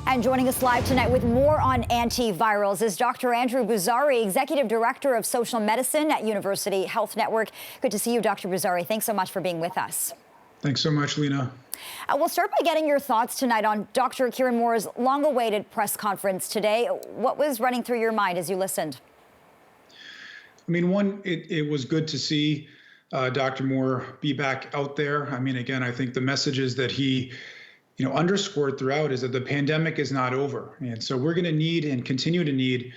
And joining us live tonight with more on antivirals is Dr. Andrew Buzari, Executive Director of Social Medicine at University Health Network. Good to see you, Dr. Buzari. Thanks so much for being with us. Thanks so much, Lena. We'll start by getting your thoughts tonight on Dr. Kieran Moore's long-awaited press conference today. What was running through your mind as you listened? I mean, one, it was good to see Dr. Moore be back out there. I mean, again, I think the messages that he underscored throughout is that the pandemic is not over. And so we're going to need and continue to need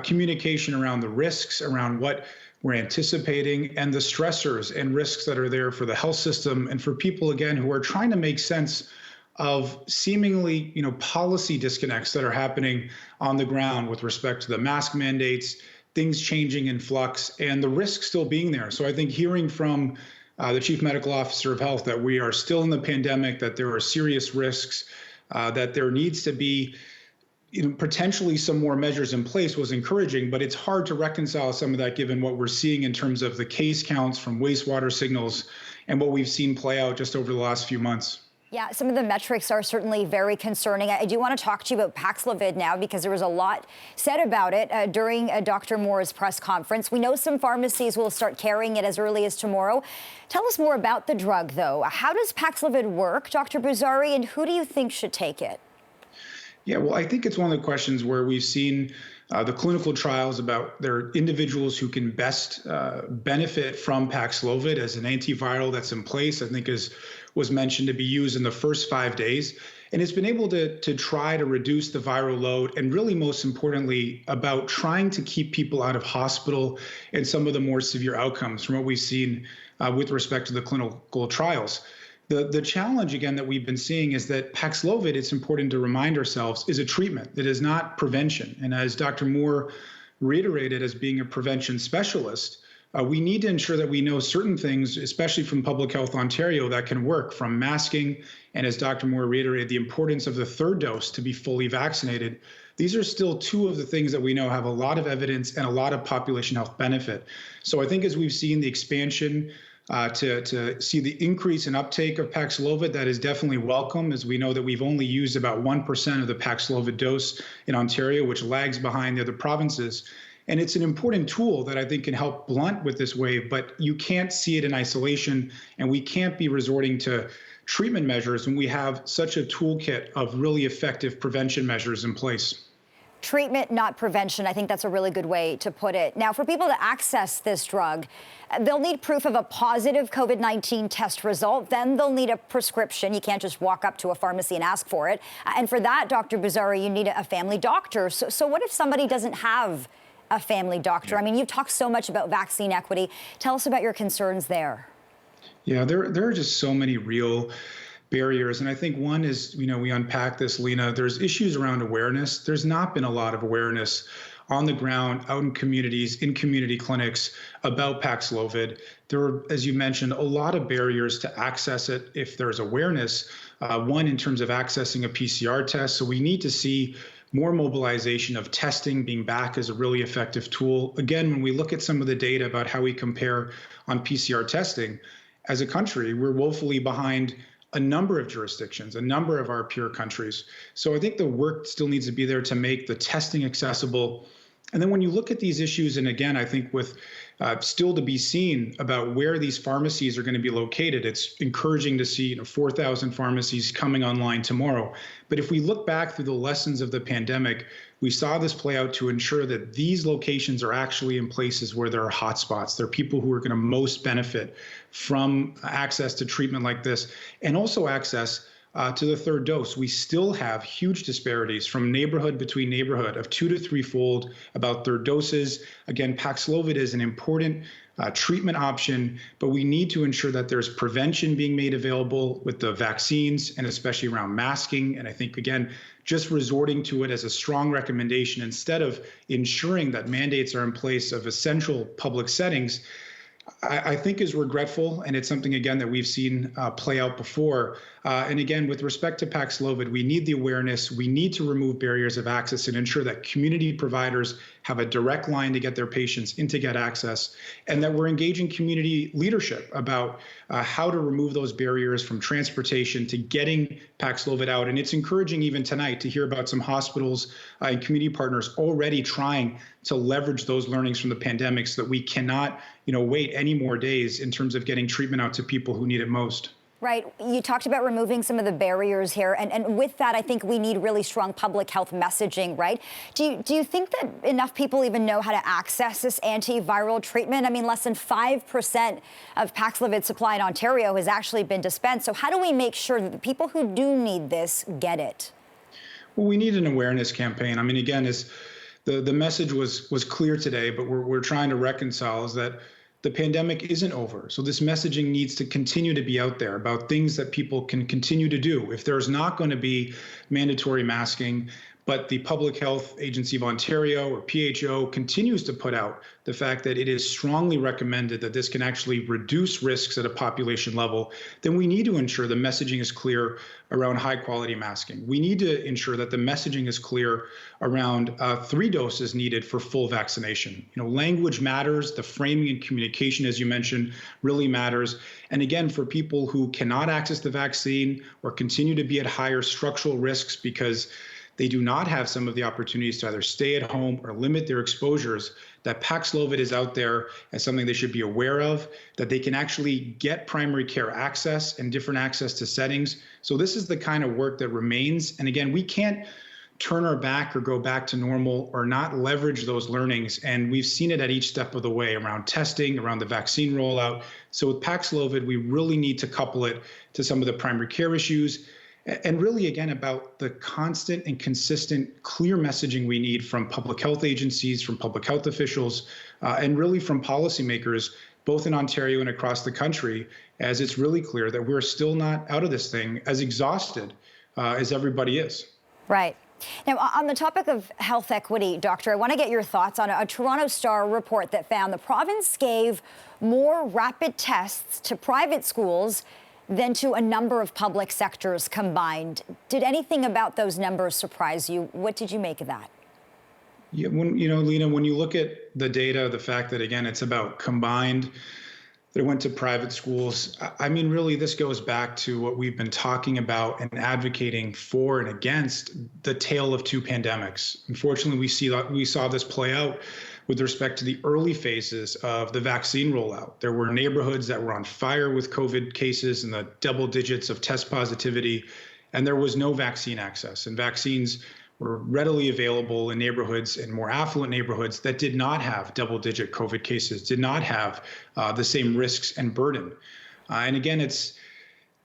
communication around the risks, around what we're anticipating, and the stressors and risks that are there for the health system and for people, again, who are trying to make sense of seemingly, policy disconnects that are happening on the ground with respect to the mask mandates, things changing in flux, and the risk still being there. So I think hearing from the Chief Medical Officer of Health that we are still in the pandemic, that there are serious risks, that there needs to be potentially some more measures in place was encouraging, but it's hard to reconcile some of that given what we're seeing in terms of the case counts from wastewater signals and what we've seen play out just over the last few months. Yeah, some of the metrics are certainly very concerning. I do want to talk to you about Paxlovid now because there was a lot said about it during Dr. Moore's press conference. We know some pharmacies will start carrying it as early as tomorrow. Tell us more about the drug, though. How does Paxlovid work, Dr. Buzari, and who do you think should take it? Yeah, well, I think it's one of the questions where we've seen the clinical trials about there are individuals who can best benefit from Paxlovid as an antiviral that's in place, I think was mentioned to be used in the first 5 days. And it's been able to try to reduce the viral load and really, most importantly, about trying to keep people out of hospital and some of the more severe outcomes from what we've seen with respect to the clinical trials. The challenge, again, that we've been seeing is that Paxlovid, it's important to remind ourselves, is a treatment that is not prevention. And as Dr. Moore reiterated as being a prevention specialist, we need to ensure that we know certain things, especially from Public Health Ontario, that can work, from masking, and as Dr. Moore reiterated, the importance of the third dose to be fully vaccinated. These are still two of the things that we know have a lot of evidence and a lot of population health benefit. So I think as we've seen the expansion to see the increase in uptake of Paxlovid, that is definitely welcome, as we know that we've only used about 1% of the Paxlovid dose in Ontario, which lags behind the other provinces. And it's an important tool that I think can help blunt with this wave, but you can't see it in isolation, and we can't be resorting to treatment measures when we have such a toolkit of really effective prevention measures in place. Treatment, not prevention. I think that's a really good way to put it. Now, for people to access this drug, they'll need proof of a positive COVID-19 test result. Then they'll need a prescription. You can't just walk up to a pharmacy and ask for it. And for that, Dr. Buzari, you need a family doctor. So what if somebody doesn't have a family doctor? I mean, you've talked so much about vaccine equity. Tell us about your concerns there. Yeah, there are just so many real barriers. And I think one is, we unpack this, Lena, there's issues around awareness. There's not been a lot of awareness on the ground, out in communities, in community clinics about Paxlovid. There are, as you mentioned, a lot of barriers to access it if there's awareness. One, in terms of accessing a PCR test. So we need to see more mobilization of testing being back as a really effective tool. Again, when we look at some of the data about how we compare on PCR testing, as a country, we're woefully behind a number of jurisdictions, a number of our peer countries. So I think the work still needs to be there to make the testing accessible. And then when you look at these issues, and again, I think with still to be seen about where these pharmacies are going to be located, it's encouraging to see 4,000 pharmacies coming online tomorrow. But if we look back through the lessons of the pandemic, we saw this play out to ensure that these locations are actually in places where there are hotspots. There are people who are going to most benefit from access to treatment like this, and also access to the third dose. We still have huge disparities from neighborhood between neighborhood of 2 to 3-fold about third doses. Again, Paxlovid is an important treatment option, but we need to ensure that there's prevention being made available with the vaccines, and especially around masking. And I think, again, just resorting to it as a strong recommendation instead of ensuring that mandates are in place of essential public settings, I think is regretful, and it's something, again, that we've seen play out before. And again, with respect to Paxlovid, we need the awareness. We need to remove barriers of access and ensure that community providers have a direct line to get their patients in to get access, and that we're engaging community leadership about how to remove those barriers from transportation to getting Paxlovid out. And it's encouraging even tonight to hear about some hospitals and community partners already trying to leverage those learnings from the pandemic so that we cannot, wait any more days in terms of getting treatment out to people who need it most. Right. You talked about removing some of the barriers here. And with that, I think we need really strong public health messaging, right? Do you think that enough people even know how to access this antiviral treatment? I mean, less than 5% of Paxlovid supply in Ontario has actually been dispensed. So how do we make sure that the people who do need this get it? Well, we need an awareness campaign. I mean, again, the message was clear today, but we're trying to reconcile is that the pandemic isn't over. So this messaging needs to continue to be out there about things that people can continue to do. If there's not going to be mandatory masking, but the Public Health Agency of Ontario, or PHO, continues to put out the fact that it is strongly recommended that this can actually reduce risks at a population level, then we need to ensure the messaging is clear around high-quality masking. We need to ensure that the messaging is clear around 3 doses needed for full vaccination. Language matters. The framing and communication, as you mentioned, really matters. And again, for people who cannot access the vaccine or continue to be at higher structural risks because they do not have some of the opportunities to either stay at home or limit their exposures, that Paxlovid is out there as something they should be aware of, that they can actually get primary care access and different access to settings. So this is the kind of work that remains. And again, we can't turn our back or go back to normal or not leverage those learnings. And we've seen it at each step of the way around testing, around the vaccine rollout. So with Paxlovid, we really need to couple it to some of the primary care issues. And really, again, about the constant and consistent clear messaging we need from public health agencies, from public health officials, and really from policymakers, both in Ontario and across the country, as it's really clear that we're still not out of this thing as exhausted as everybody is. Right. Now, on the topic of health equity, Doctor, I want to get your thoughts on a Toronto Star report that found the province gave more rapid tests to private schools than to a number of public sectors combined. Did anything about those numbers surprise you? What did you make of that? Yeah, Lena, when you look at the data, the fact that, again, it's about combined, that it went to private schools, I mean, really, this goes back to what we've been talking about and advocating for and against, the tale of 2 pandemics. Unfortunately, we saw this play out with respect to the early phases of the vaccine rollout. There were neighborhoods that were on fire with COVID cases in the double digits of test positivity, and there was no vaccine access. And vaccines were readily available in neighborhoods, in more affluent neighborhoods that did not have double-digit COVID cases, did not have the same risks and burden. And again,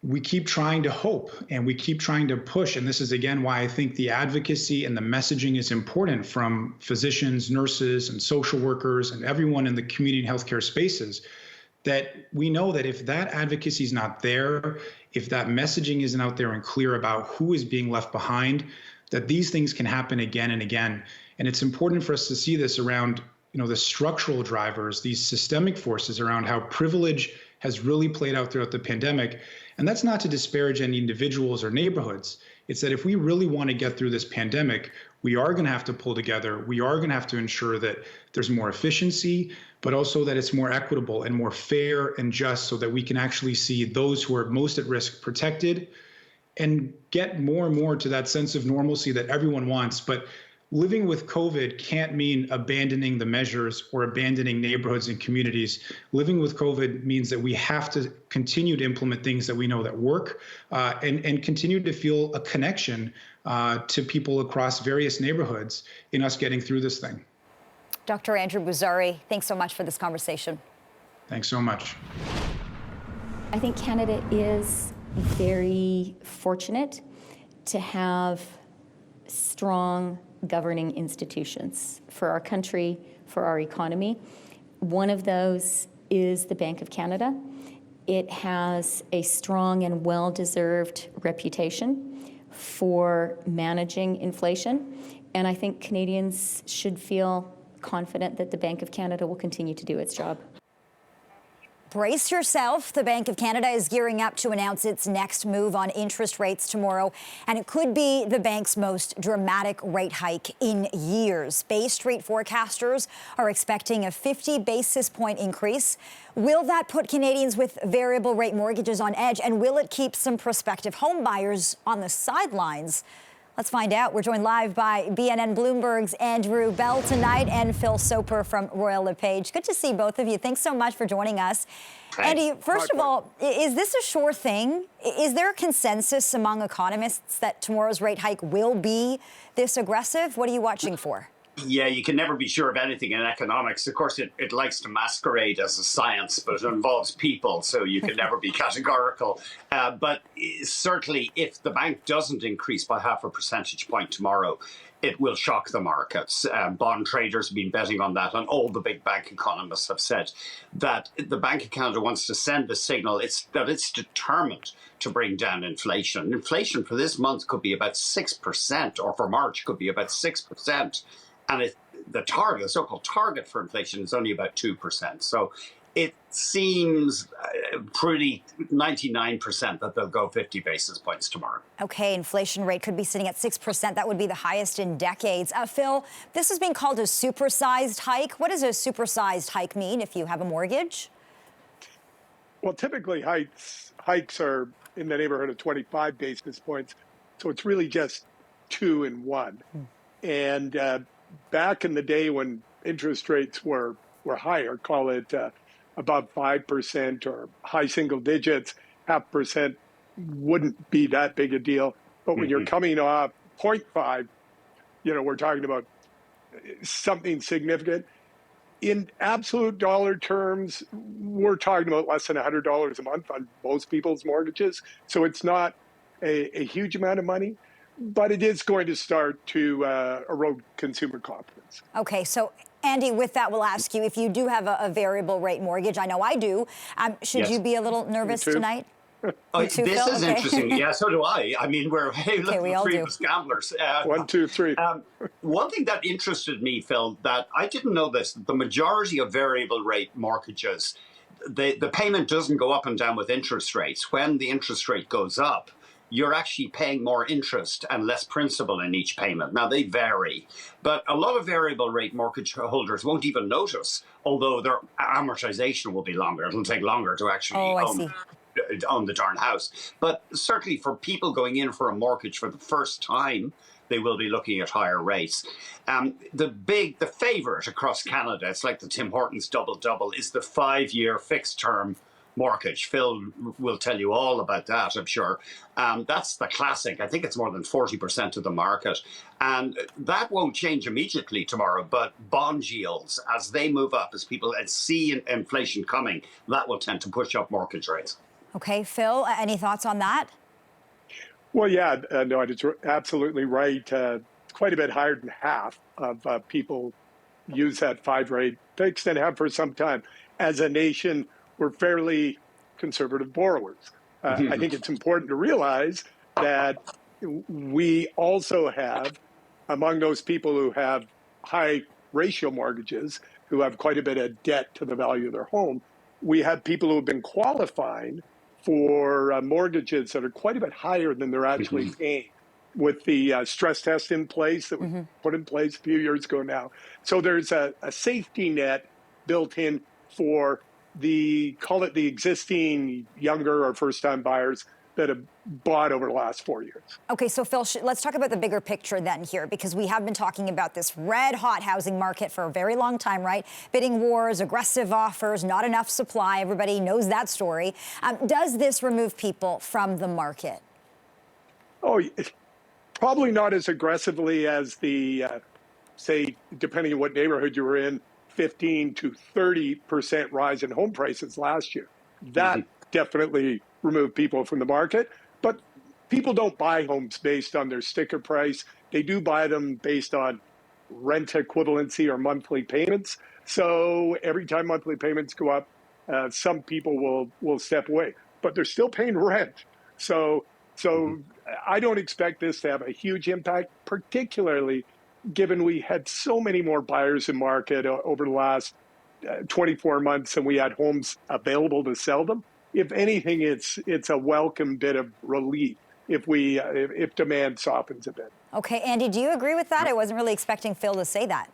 we keep trying to hope and we keep trying to push. And this is, again, why I think the advocacy and the messaging is important from physicians, nurses, and social workers and everyone in the community and healthcare spaces, that we know that if that advocacy is not there, if that messaging isn't out there and clear about who is being left behind, that these things can happen again and again. And it's important for us to see this around, the structural drivers, these systemic forces around how privilege has really played out throughout the pandemic. And that's not to disparage any individuals or neighborhoods. It's that if we really want to get through this pandemic, we are going to have to pull together. We are going to have to ensure that there's more efficiency, but also that it's more equitable and more fair and just, so that we can actually see those who are most at risk protected and get more and more to that sense of normalcy that everyone wants. But living with COVID can't mean abandoning the measures or abandoning neighborhoods and communities. Living with COVID means that we have to continue to implement things that we know that work, and continue to feel a connection to people across various neighborhoods in us getting through this thing. Dr. Andrew Boozary, thanks so much for this conversation. Thanks so much. I think Canada is very fortunate to have strong governing institutions for our country, for our economy. One of those is the Bank of Canada. It has a strong and well-deserved reputation for managing inflation, and I think Canadians should feel confident that the Bank of Canada will continue to do its job. brace yourself. The Bank of Canada is gearing up to announce its next move on interest rates tomorrow, and it could be the bank's most dramatic rate hike in years. Bay Street forecasters are expecting a 50 basis point increase. Will that put Canadians with variable rate mortgages on edge, and will it keep some prospective home buyers on the sidelines? Let's find out. We're joined live by BNN Bloomberg's Andrew Bell tonight and Phil Soper from Royal LePage. Good to see both of you. Thanks so much for joining us. Hey. Andy, first of all, is this a sure thing? Is there a consensus among economists that tomorrow's rate hike will be this aggressive? What are you watching for? Yeah, you can never be sure of anything in economics. Of course, it likes to masquerade as a science, but it involves people, so you can never be categorical. But certainly, if the bank doesn't increase by half a percentage point tomorrow, it will shock the markets. Bond traders have been betting on that, and all the big bank economists have said that the Bank of Canada wants to send the signal that it's determined to bring down inflation. Inflation for this month could be about 6%, or for March could be about 6%. And the so-called target for inflation is only about 2%. So it seems pretty 99% that they'll go 50 basis points tomorrow. Okay, inflation rate could be sitting at 6%. That would be the highest in decades. Phil, this is being called a supersized hike. What does a supersized hike mean if you have a mortgage? Well, typically hikes are in the neighborhood of 25 basis points. So it's really just 2 in 1. And back in the day when interest rates were higher, call it above 5% or high single digits, 0.5% wouldn't be that big a deal. But when you're coming off 0.5, we're talking about something significant. In absolute dollar terms, we're talking about less than $100 a month on most people's mortgages. So it's not a huge amount of money, but it is going to start to erode consumer confidence. Okay, so Andy, with that, we'll ask you, if you do have a variable rate mortgage, I know I do, should you be a little nervous tonight? This is interesting. Yeah, so do I. I mean, we're three of us gamblers. 1, 2, 3. One thing that interested me, Phil, that I didn't know this, the majority of variable rate mortgages, the payment doesn't go up and down with interest rates. When the interest rate goes up, you're actually paying more interest and less principal in each payment. Now, they vary, but a lot of variable rate mortgage holders won't even notice, although their amortization will be longer. It'll take longer to actually own the darn house. But certainly for people going in for a mortgage for the first time, they will be looking at higher rates. The favorite across Canada, it's like the Tim Hortons double-double, is the 5-year fixed term mortgage. Phil will tell you all about that, I'm sure. That's the classic. I think it's more than 40% of the market. And that won't change immediately tomorrow, but bond yields, as they move up, as people see inflation coming, that will tend to push up mortgage rates. Okay, Phil, any thoughts on that? Well, yeah, no, it's absolutely right. Quite a bit higher than half of people use that 5 rate fixed and have for some time. As a nation, we're fairly conservative borrowers. I think it's important to realize that we also have, among those people who have high ratio mortgages, who have quite a bit of debt to the value of their home, we have people who have been qualifying for mortgages that are quite a bit higher than they're actually paying, with the stress test in place that was put in place a few years ago now. So there's a safety net built in for call it the existing younger or first-time buyers that have bought over the last 4 years. Okay, so Phil, let's talk about the bigger picture then here, because we have been talking about this red-hot housing market for a very long time, right? Bidding wars, aggressive offers, not enough supply. Everybody knows that story. Does this remove people from the market? Oh, probably not as aggressively as the, say, depending on what neighborhood you were in, 15 to 30% rise in home prices last year. That definitely removed people from the market. But people don't buy homes based on their sticker price. They do buy them based on rent equivalency or monthly payments. So every time monthly payments go up, some people will step away. But they're still paying rent. So I don't expect this to have a huge impact, particularly given we had so many more buyers in market over the last 24 months and we had homes available to sell them. If anything, it's a welcome bit of relief if demand softens a bit. Okay, Andy, do you agree with that? I wasn't really expecting Phil to say that.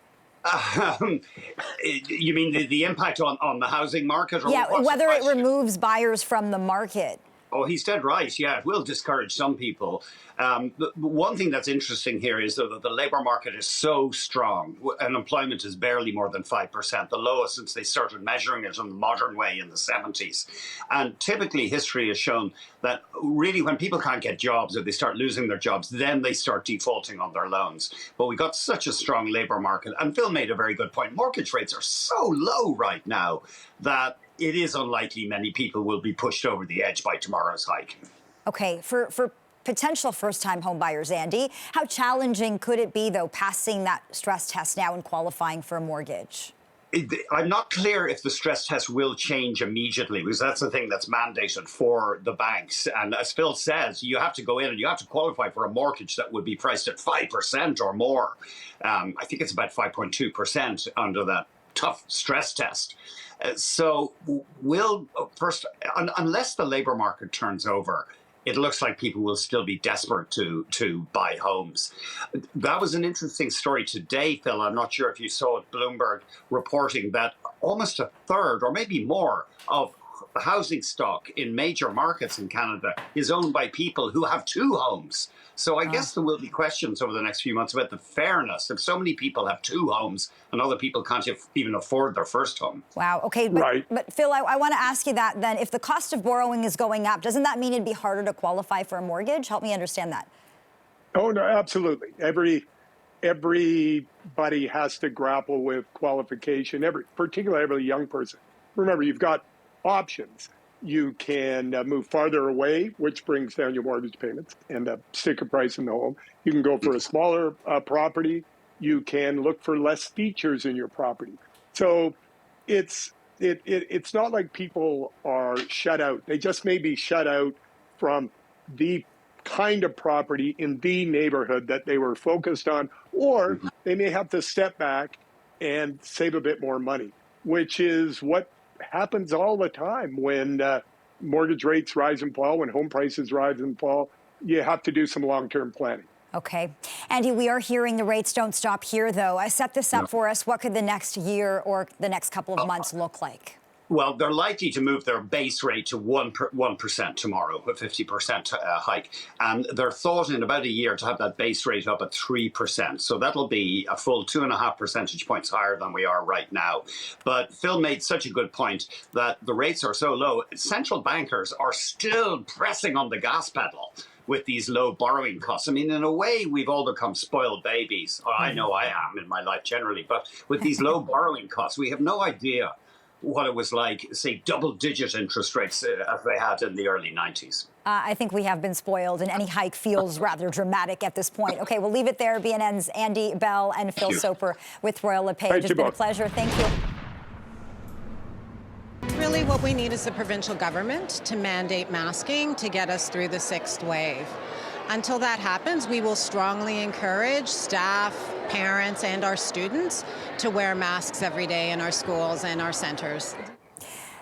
You mean the impact on the housing market? Or yeah, whether it removes buyers from the market. Oh, he's dead right. Yeah, it will discourage some people. The one thing that's interesting here is that the labour market is so strong. Unemployment is barely more than 5%, the lowest since they started measuring it in the modern way in the 70s. And typically history has shown that really when people can't get jobs or they start losing their jobs, then they start defaulting on their loans. But we got such a strong labour market. And Phil made a very good point. Mortgage rates are so low right now that it is unlikely many people will be pushed over the edge by tomorrow's hike. Okay, for potential first-time home buyers, Andy, how challenging could it be, though, passing that stress test now and qualifying for a mortgage? I'm not clear if the stress test will change immediately, because that's the thing that's mandated for the banks. And as Phil says, you have to go in and you have to qualify for a mortgage that would be priced at 5% or more. I think it's about 5.2% under that tough stress test. So unless the labour market turns over, it looks like people will still be desperate to buy homes. That was an interesting story today, Phil. I'm not sure if you saw it, Bloomberg reporting that almost a third or maybe more of housing stock in major markets in Canada is owned by people who have two homes. So I guess there will be questions over the next few months about the fairness. If so many people have two homes and other people can't even afford their first home. Wow. Okay. But Phil, I want to ask you that then. If the cost of borrowing is going up, doesn't that mean it'd be harder to qualify for a mortgage? Help me understand that. Oh, no, absolutely. Everybody has to grapple with qualification, particularly every young person. Remember, you've got options. You can move farther away, which brings down your mortgage payments and the sticker price in the home. You can go for a smaller property. You can look for less features in your property. So it's not like people are shut out. They just may be shut out from the kind of property in the neighborhood that they were focused on, or they may have to step back and save a bit more money, which is what happens all the time when mortgage rates rise and fall, when home prices rise and fall. You have to do some long-term planning. Okay. Andy, we are hearing the rates don't stop here, though. I set this up for us. What could the next year or the next couple of months look like? Well, they're likely to move their base rate to 1% tomorrow, a 50% hike. And they're thought in about a year to have that base rate up at 3%. So that'll be a full 2.5 percentage points higher than we are right now. But Phil made such a good point that the rates are so low. Central bankers are still pressing on the gas pedal with these low borrowing costs. I mean, in a way, we've all become spoiled babies. Or I know I am in my life generally. But with these low borrowing costs, we have no idea what it was like, say, double-digit interest rates as they had in the early 90s. I think we have been spoiled, and any hike feels rather dramatic at this point. Okay, we'll leave it there. BNN's Andy Bell and Phil Soper with Royal LePage. It's been a pleasure. Thank you. Really what we need is the provincial government to mandate masking to get us through the sixth wave. Until that happens, we will strongly encourage staff, parents, and our students to wear masks every day in our schools and our centres.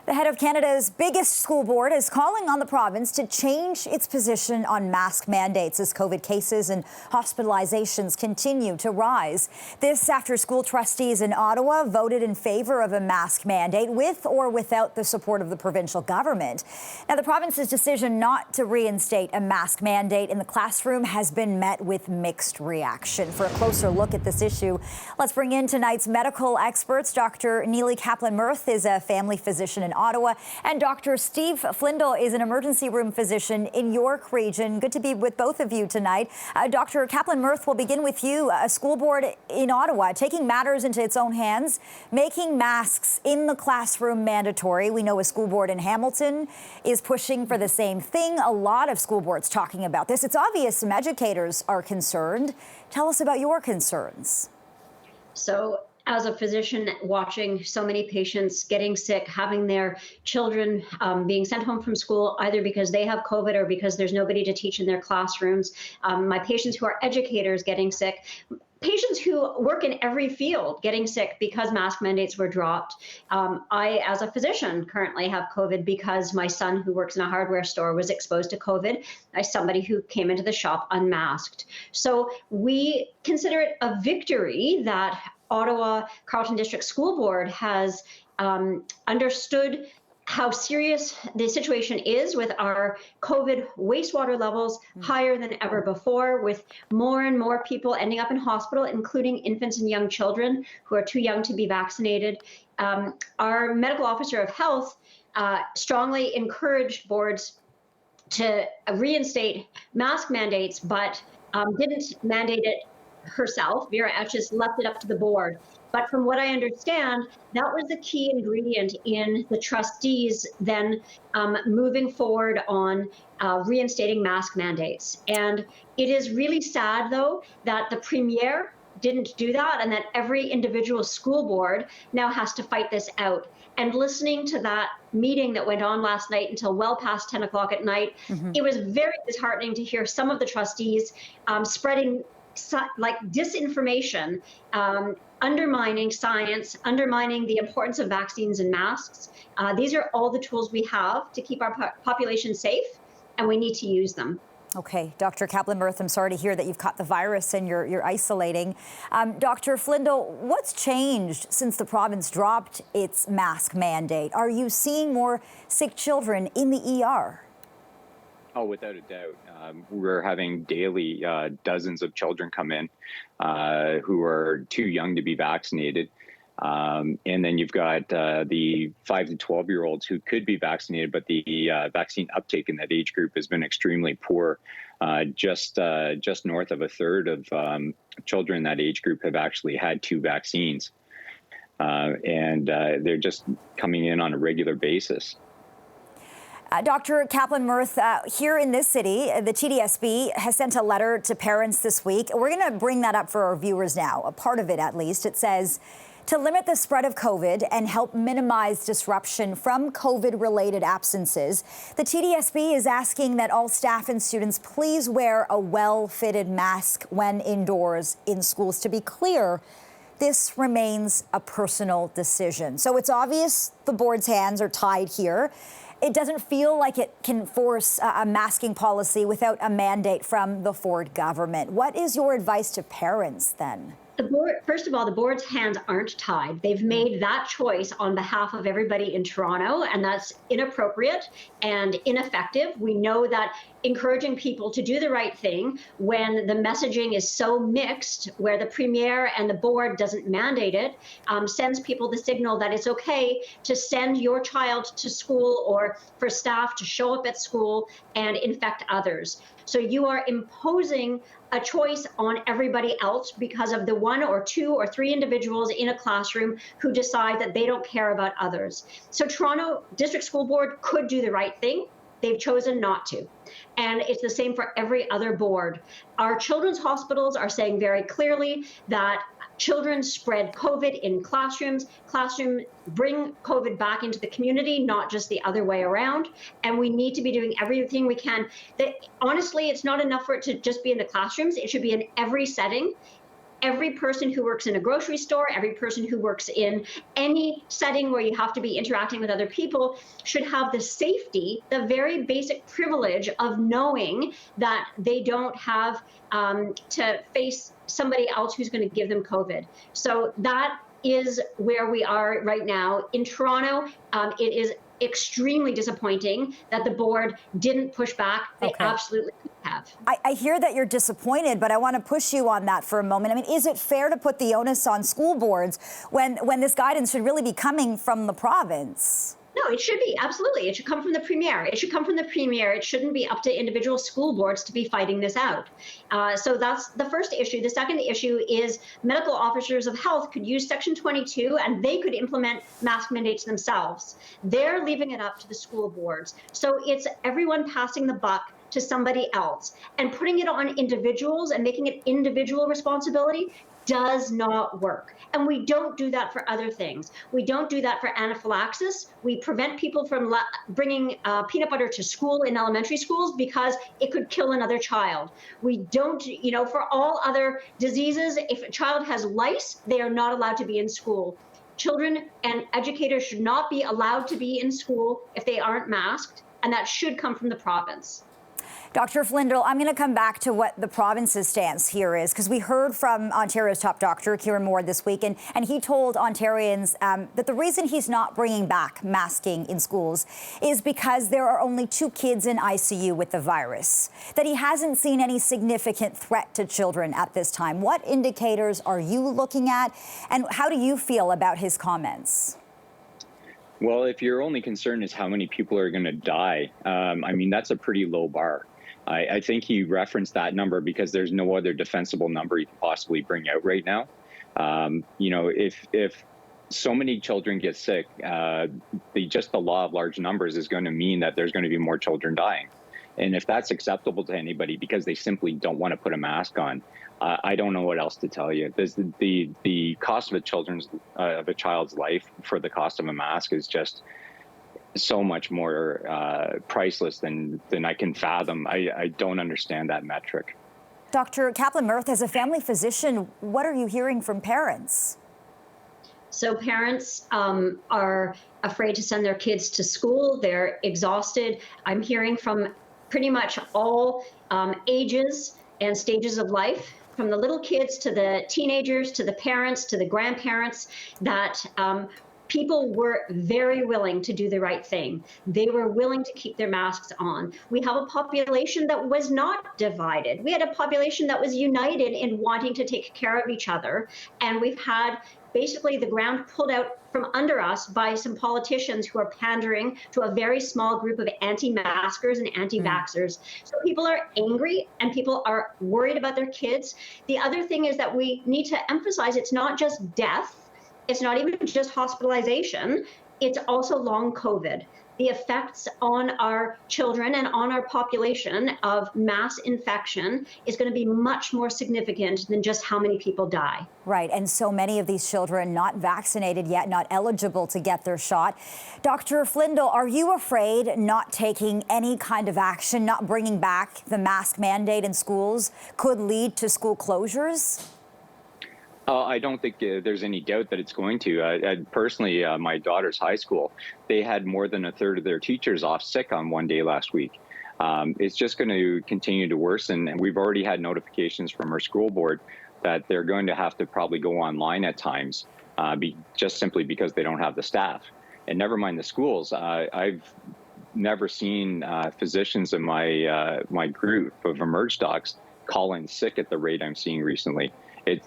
The head of Canada's biggest school board is calling on the province to change its position on mask mandates as COVID cases and hospitalizations continue to rise. This after school trustees in Ottawa voted in favor of a mask mandate with or without the support of the provincial government. Now, the province's decision not to reinstate a mask mandate in the classroom has been met with mixed reaction. For a closer look at this issue, let's bring in tonight's medical experts. Dr. Neely Kaplan-Murth is a family physician in Ottawa, and Dr. Steve Flindle is an emergency room physician in York Region. Good to be with both of you tonight. Dr. Kaplan-Murth, we'll begin with you. A school board in Ottawa taking matters into its own hands, making masks in the classroom mandatory. We know a school board in Hamilton is pushing for the same thing. A lot of school boards talking about this. It's obvious some educators are concerned. Tell us about your concerns. So, as a physician watching so many patients getting sick, having their children being sent home from school, either because they have COVID or because there's nobody to teach in their classrooms, my patients who are educators getting sick, patients who work in every field getting sick because mask mandates were dropped. I, as a physician, currently have COVID because my son, who works in a hardware store, was exposed to COVID as somebody who came into the shop unmasked. So we consider it a victory that Ottawa Carleton District School Board has understood how serious the situation is with our COVID wastewater levels higher than ever before, with more and more people ending up in hospital, including infants and young children who are too young to be vaccinated. Our medical officer of health strongly encouraged boards to reinstate mask mandates, but didn't mandate it herself. Vera Etches left it up to the board. But from what I understand, that was the key ingredient in the trustees then moving forward on reinstating mask mandates. And it is really sad, though, that the premier didn't do that and that every individual school board now has to fight this out. And listening to that meeting that went on last night until well past 10 o'clock at night, it was very disheartening to hear some of the trustees spreading like disinformation, undermining science, undermining the importance of vaccines and masks. These are all the tools we have to keep our population safe, and we need to use them. Okay, Dr. Kaplan-Murth, I'm sorry to hear that you've caught the virus and you're isolating. Dr. Flindle, what's changed since the province dropped its mask mandate? Are you seeing more sick children in the ER? Oh, without a doubt. We're having daily dozens of children come in who are too young to be vaccinated. And then you've got the 5 to 12-year-olds who could be vaccinated, but the vaccine uptake in that age group has been extremely poor. Just north of a third of children in that age group have actually had 2 vaccines. And they're just coming in on a regular basis. Dr. Kaplan-Murth, here in this city, the TDSB has sent a letter to parents this week. We're going to bring that up for our viewers now, a part of it at least. It says, to limit the spread of COVID and help minimize disruption from COVID-related absences, the TDSB is asking that all staff and students please wear a well-fitted mask when indoors in schools. To be clear, this remains a personal decision. So it's obvious the board's hands are tied here. It doesn't feel like it can force a masking policy without a mandate from the Ford government. What is your advice to parents then? The board, first of all, the board's hands aren't tied. They've made that choice on behalf of everybody in Toronto, and that's inappropriate and ineffective. We know that encouraging people to do the right thing when the messaging is so mixed, where the premier and the board doesn't mandate it, sends people the signal that it's okay to send your child to school or for staff to show up at school and infect others. So you are imposing a choice on everybody else because of the 1 or 2 or 3 individuals in a classroom who decide that they don't care about others. So Toronto District School Board could do the right thing. They've chosen not to. And it's the same for every other board. Our children's hospitals are saying very clearly that children spread COVID in classrooms. Classrooms bring COVID back into the community, not just the other way around. And we need to be doing everything we can. Honestly, it's not enough for it to just be in the classrooms. It should be in every setting. Every person who works in a grocery store, every person who works in any setting where you have to be interacting with other people should have the safety, the very basic privilege of knowing that they don't have to face somebody else who's going to give them COVID. So that is where we are right now. In Toronto, it is extremely disappointing that the board didn't push back. They absolutely could have. I hear that you're disappointed, but I want to push you on that for a moment. I mean, is it fair to put the onus on school boards when this guidance should really be coming from the province? No, it should be. Absolutely. It should come from the premier. It should come from the premier. It shouldn't be up to individual school boards to be fighting this out. So that's the first issue. The second issue is medical officers of health could use Section 22 and they could implement mask mandates themselves. They're leaving it up to the school boards. So it's everyone passing the buck to somebody else and putting it on individuals and making it individual responsibility does not work. And we don't do that for other things. We don't do that for anaphylaxis. We prevent people from bringing peanut butter to school in elementary schools because it could kill another child. We don't, for all other diseases, if a child has lice, they are not allowed to be in school. Children and educators should not be allowed to be in school if they aren't masked, and that should come from the province. Dr. Flindle, I'm going to come back to what the province's stance here is, because we heard from Ontario's top doctor, Kieran Moore, this week, and he told Ontarians that the reason he's not bringing back masking in schools is because there are only 2 kids in ICU with the virus, that he hasn't seen any significant threat to children at this time. What indicators are you looking at, and how do you feel about his comments? Well, if your only concern is how many people are going to die, I mean, that's a pretty low bar. I think he referenced that number because there's no other defensible number you could possibly bring out right now. If so many children get sick, just the law of large numbers is going to mean that there's going to be more children dying. And if that's acceptable to anybody because they simply don't want to put a mask on, I don't know what else to tell you. The cost of a child's life for the cost of a mask is just so much more priceless than I can fathom. I don't understand that metric. Dr. Kaplan-Murth, as a family physician, what are you hearing from parents? So parents are afraid to send their kids to school. They're exhausted. I'm hearing from pretty much all ages and stages of life, from the little kids to the teenagers, to the parents, to the grandparents, that people were very willing to do the right thing. They were willing to keep their masks on. We have a population that was not divided. We had a population that was united in wanting to take care of each other. And we've had basically the ground pulled out from under us by some politicians who are pandering to a very small group of anti-maskers and anti-vaxxers. So people are angry and people are worried about their kids. The other thing is that we need to emphasize it's not just death. It's not even just hospitalization. It's also long COVID. The effects on our children and on our population of mass infection is going to be much more significant than just how many people die. Right, and so many of these children not vaccinated yet, not eligible to get their shot. Dr. Flindle, are you afraid not taking any kind of action, not bringing back the mask mandate in schools, could lead to school closures? I don't think there's any doubt that it's going to. Personally, my daughter's high school, they had more than a third of their teachers off sick on one day last week. It's just going to continue to worsen. And we've already had notifications from our school board that they're going to have to probably go online at times, just simply because they don't have the staff. And never mind the schools. I've never seen physicians in my group of emerge docs call in sick at the rate I'm seeing recently.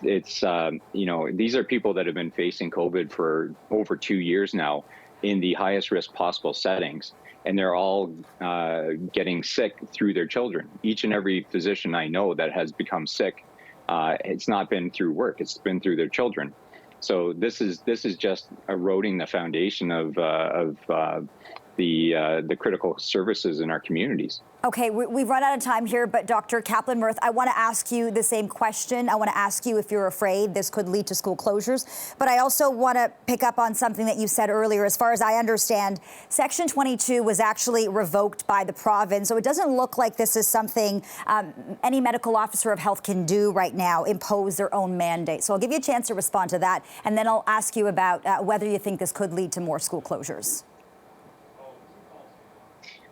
These are people that have been facing COVID for over 2 years now in the highest risk possible settings, and they're all getting sick through their children. Each and every physician I know that has become sick, it's not been through work, it's been through their children. So this is just eroding the foundation of the critical services in our communities. Okay, we've run out of time here, but Dr. Kaplan-Murth, I want to ask you the same question. I want to ask you if you're afraid this could lead to school closures, but I also want to pick up on something that you said earlier. As far as I understand, Section 22 was actually revoked by the province, so it doesn't look like this is something any medical officer of health can do right now, impose their own mandate. So I'll give you a chance to respond to that, and then I'll ask you about whether you think this could lead to more school closures.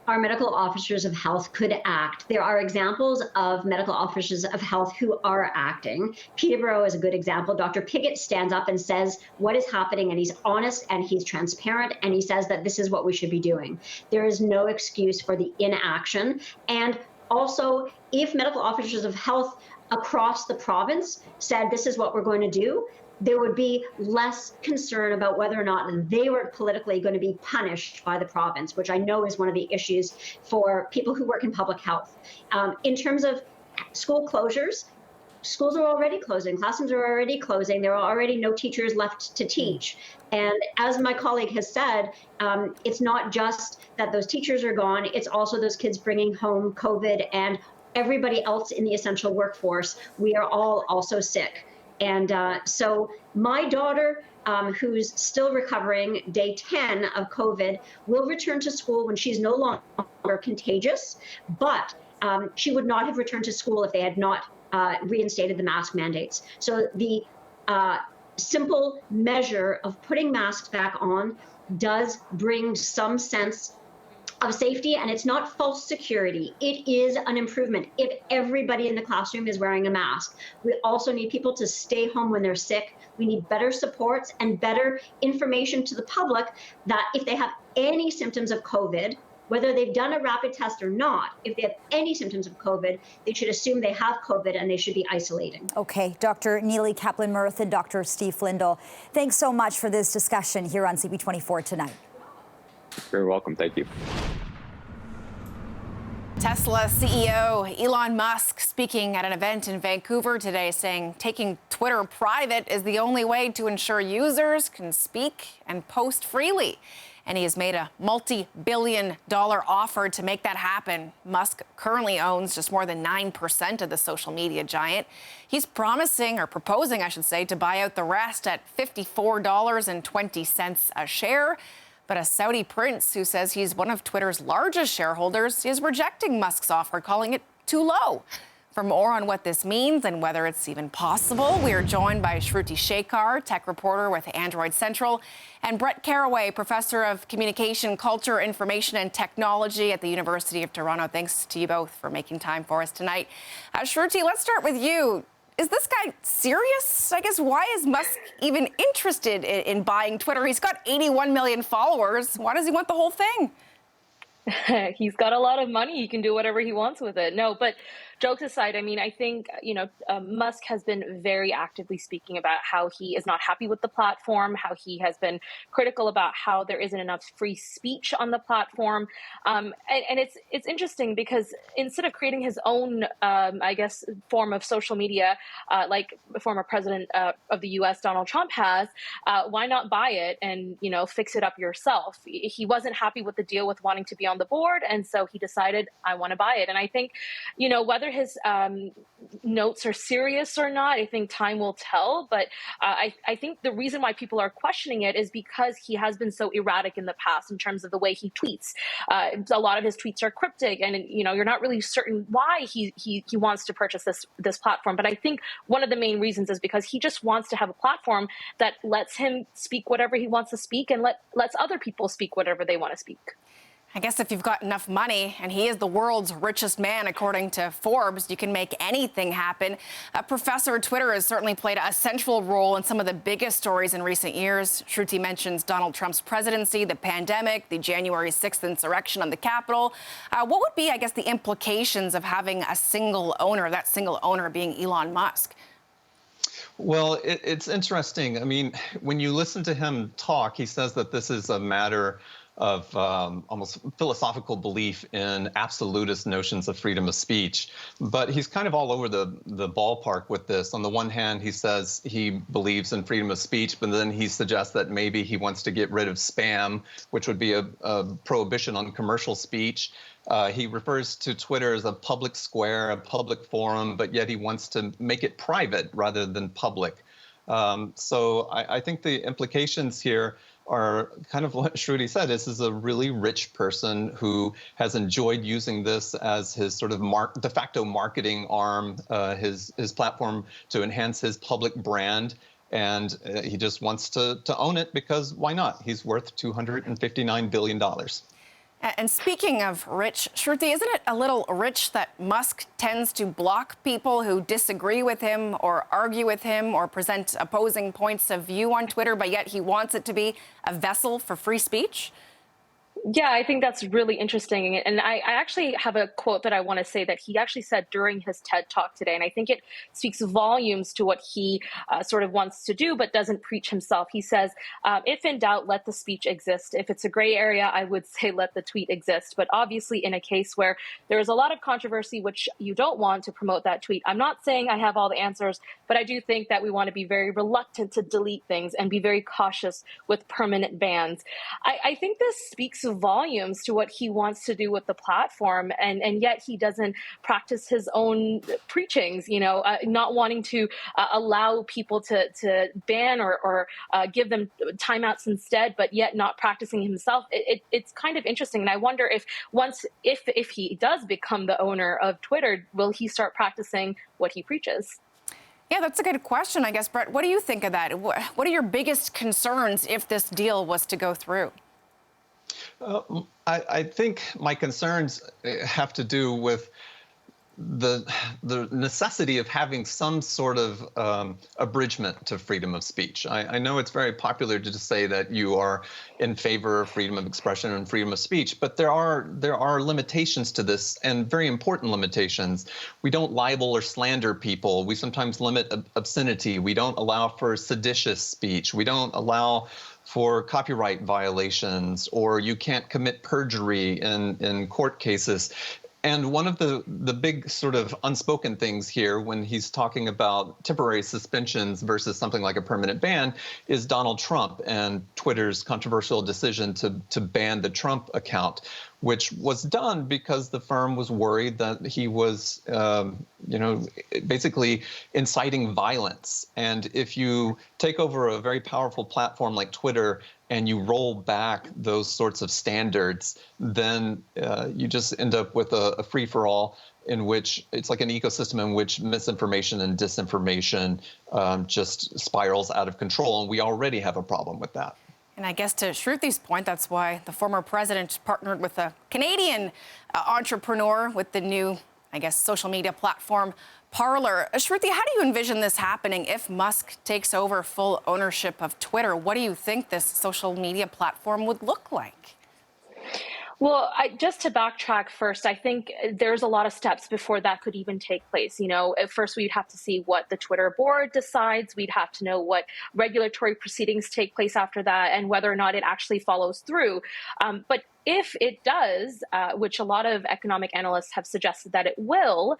Our medical officers of health could act. There are examples of medical officers of health who are acting. Peterborough is a good example. Dr. Piggott stands up and says what is happening, and he's honest and he's transparent, and he says that this is what we should be doing. There is no excuse for the inaction. And also, if medical officers of health across the province said this is what we're going to do, there would be less concern about whether or not they were politically going to be punished by the province, which I know is one of the issues for people who work in public health. In terms of school closures, schools are already closing, classrooms are already closing, there are already no teachers left to teach. And as my colleague has said, it's not just that those teachers are gone, it's also those kids bringing home COVID and everybody else in the essential workforce. We are all also sick. And so my daughter, who's still recovering, day 10 of COVID, will return to school when she's no longer contagious, but she would not have returned to school if they had not reinstated the mask mandates. So the simple measure of putting masks back on does bring some sense of safety, and it's not false security. It is an improvement if everybody in the classroom is wearing a mask. We also need people to stay home when they're sick. We need better supports and better information to the public that if they have any symptoms of COVID, whether they've done a rapid test or not, if they have any symptoms of COVID, they should assume they have COVID and they should be isolating. Okay, Dr. Neely Kaplan-Murth and Dr. Steve Flindle, thanks so much for this discussion here on CP24 tonight. You're welcome. Thank you. Tesla CEO Elon Musk speaking at an event in Vancouver today, saying taking Twitter private is the only way to ensure users can speak and post freely. And he has made a multi-billion-dollar offer to make that happen. Musk currently owns just more than 9% of the social media giant. He's proposing, I should say, to buy out the rest at $54.20 a share. But a Saudi prince who says he's one of Twitter's largest shareholders is rejecting Musk's offer, calling it too low. For more on what this means and whether it's even possible, we are joined by Shruti Shekhar, tech reporter with Android Central, and Brett Carraway, professor of communication, culture, information, and technology at the University of Toronto. Thanks to you both for making time for us tonight. Shruti, let's start with you. Is this guy serious? I guess, why is Musk even interested in buying Twitter? He's got 81 million followers. Why does he want the whole thing? He's got a lot of money. He can do whatever he wants with it. No, but jokes aside, I mean, I think, Musk has been very actively speaking about how he is not happy with the platform, how he has been critical about how there isn't enough free speech on the platform. And it's interesting because instead of creating his own, form of social media, like the former president of the U.S., Donald Trump has, why not buy it and, fix it up yourself? He wasn't happy with the deal with wanting to be on the board. And so he decided, I want to buy it. And I think, whether his notes are serious or not, I think time will tell. But I think the reason why people are questioning it is because he has been so erratic in the past in terms of the way he tweets. A lot of his tweets are cryptic, and you're not really certain why he wants to purchase this platform. But I think one of the main reasons is because he just wants to have a platform that lets him speak whatever he wants to speak and lets other people speak whatever they want to speak. I guess if you've got enough money, and he is the world's richest man, according to Forbes, you can make anything happen. Professor, Twitter has certainly played a central role in some of the biggest stories in recent years. Shruti mentions Donald Trump's presidency, the pandemic, the January 6th insurrection on the Capitol. What would be, I guess, the implications of having a single owner, that single owner being Elon Musk? Well, it's interesting. I mean, when you listen to him talk, he says that this is a matter of almost philosophical belief in absolutist notions of freedom of speech. But he's kind of all over the ballpark with this. On the one hand, he says he believes in freedom of speech, but then he suggests that maybe he wants to get rid of spam, which would be a prohibition on commercial speech. He refers to Twitter as a public square, a public forum, but yet he wants to make it private rather than public. So I think the implications here are kind of what Shruti said. This is a really rich person who has enjoyed using this as his sort of de facto marketing arm, his platform to enhance his public brand. And he just wants to own it because why not? He's worth $259 billion. And speaking of rich, Shruti, isn't it a little rich that Musk tends to block people who disagree with him or argue with him or present opposing points of view on Twitter, but yet he wants it to be a vessel for free speech? Yeah, I think that's really interesting. And I actually have a quote that I want to say that he actually said during his TED Talk today. And I think it speaks volumes to what he sort of wants to do, but doesn't preach himself. He says, if in doubt, let the speech exist. If it's a gray area, I would say let the tweet exist. But obviously, in a case where there is a lot of controversy, which you don't want to promote that tweet, I'm not saying I have all the answers, but I do think that we want to be very reluctant to delete things and be very cautious with permanent bans. I think this speaks volumes to what he wants to do with the platform, and yet he doesn't practice his own preachings, not wanting to allow people to ban or give them timeouts instead, but yet not practicing himself. It's kind of interesting, and I wonder if he does become the owner of Twitter, will he start practicing what he preaches? Yeah, that's a good question, I guess. Brett, what do you think of that? What are your biggest concerns if this deal was to go through? I think my concerns have to do with the necessity of having some sort of abridgment to freedom of speech. I know it's very popular to just say that you are in favor of freedom of expression and freedom of speech, but there are limitations to this, and very important limitations. We don't libel or slander people. We sometimes limit obscenity. We don't allow for seditious speech. We don't allow for copyright violations, or you can't commit perjury in court cases. And one of the big sort of unspoken things here when he's talking about temporary suspensions versus something like a permanent ban is Donald Trump and Twitter's controversial decision to ban the Trump account, which was done because the firm was worried that he was, basically inciting violence. And if you take over a very powerful platform like Twitter and you roll back those sorts of standards, then you just end up with a free-for-all in which it's like an ecosystem in which misinformation and disinformation just spirals out of control. And we already have a problem with that. And I guess to Shruti's point, that's why the former president partnered with a Canadian entrepreneur with the new, I guess, social media platform Parler. Shruti, how do you envision this happening if Musk takes over full ownership of Twitter? What do you think this social media platform would look like? Well, just to backtrack first, I think there's a lot of steps before that could even take place. At first we'd have to see what the Twitter board decides. We'd have to know what regulatory proceedings take place after that and whether or not it actually follows through. But if it does, which a lot of economic analysts have suggested that it will,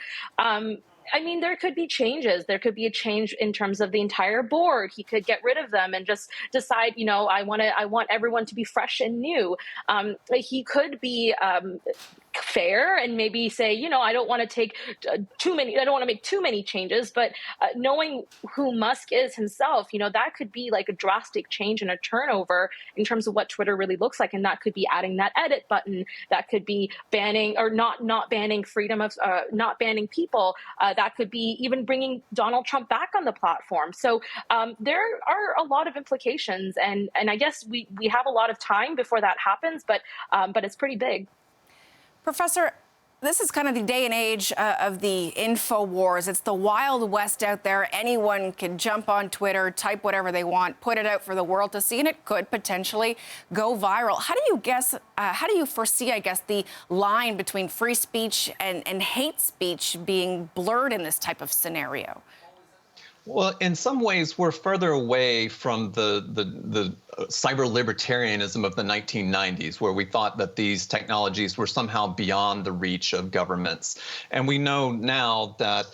there could be changes. There could be a change in terms of the entire board. He could get rid of them and just decide, I want everyone to be fresh and new. He could be fair and maybe say, I don't want to take too many. I don't want to make too many changes. But knowing who Musk is himself, that could be like a drastic change and a turnover in terms of what Twitter really looks like. And that could be adding that edit button. That could be banning or not banning freedom of not banning people. That could be even bringing Donald Trump back on the platform. So there are a lot of implications. And I guess we have a lot of time before that happens. But it's pretty big. Professor, this is kind of the day and age of the info wars. It's the Wild West out there. Anyone can jump on Twitter, type whatever they want, put it out for the world to see, and it could potentially go viral. How do you foresee, I guess, the line between free speech and hate speech being blurred in this type of scenario? Well, in some ways, we're further away from the cyber libertarianism of the 1990s, where we thought that these technologies were somehow beyond the reach of governments. And we know now that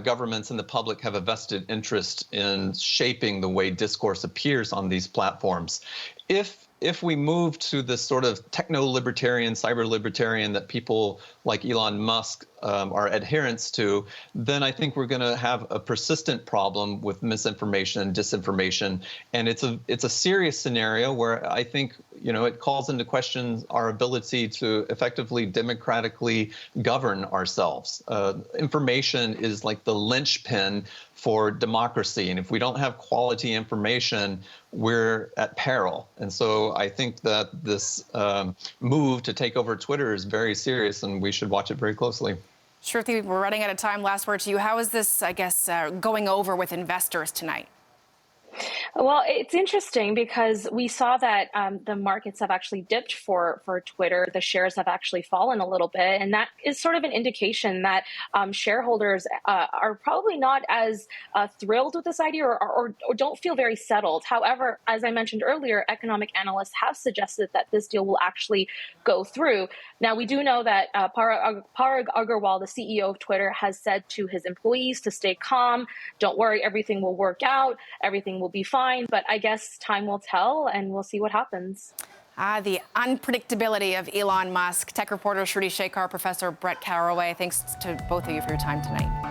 governments and the public have a vested interest in shaping the way discourse appears on these platforms. If we move to this sort of techno-libertarian, cyber-libertarian that people like Elon Musk are adherents to, then I think we're going to have a persistent problem with misinformation and disinformation. And it's a serious scenario where I think, it calls into question our ability to effectively democratically govern ourselves. Information is like the linchpin for democracy. And if we don't have quality information, we're at peril. And so I think that this move to take over Twitter is very serious, and we should watch it very closely. Shruti, we're running out of time. Last word to you. How is this, I guess, going over with investors tonight? Well, it's interesting because we saw that the markets have actually dipped for Twitter. The shares have actually fallen a little bit. And that is sort of an indication that shareholders are probably not as thrilled with this idea or don't feel very settled. However, as I mentioned earlier, economic analysts have suggested that this deal will actually go through. Now, we do know that Parag Agrawal, the CEO of Twitter, has said to his employees to stay calm. Don't worry, everything will work out. Everything will be fine. But I guess time will tell, and we'll see what happens. The unpredictability of Elon Musk. Tech reporter Shruti Shekhar, Professor Brett Carraway, thanks to both of you for your time tonight.